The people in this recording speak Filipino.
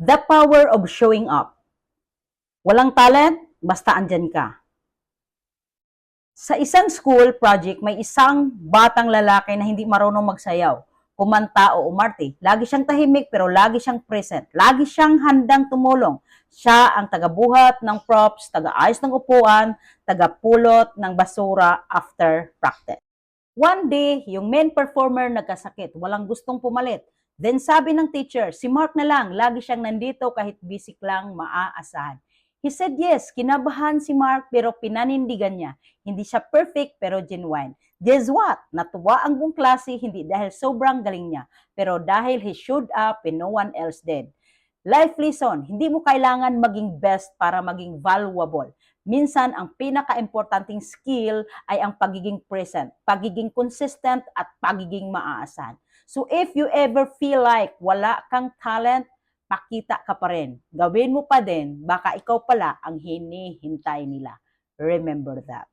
The power of showing up. Walang talent, basta andyan ka. Sa isang school project, may isang batang lalaki na hindi marunong magsayaw, kumanta o umarte. Lagi siyang tahimik pero lagi siyang present. Lagi siyang handang tumulong. Siya ang tagabuhat ng props, taga-ayos ng upuan, tagapulot ng basura after practice. One day, yung main performer nagkasakit, walang gustong pumalit. Then sabi ng teacher, si Mark na lang, lagi siyang nandito kahit busy lang maaasahan. He said yes, kinabahan si Mark pero pinanindigan niya. Hindi siya perfect pero genuine. Guess what? Natuwa ang buong klase hindi dahil sobrang galing niya, pero dahil he showed up when no one else did. Life lesson, hindi mo kailangan maging best para maging valuable. Minsan, ang pinaka-importanting skill ay ang pagiging present, pagiging consistent, at pagiging maaasahan. So if you ever feel like wala kang talent, pakita ka pa rin. Gawin mo pa din, baka ikaw pala ang hinihintay nila. Remember that.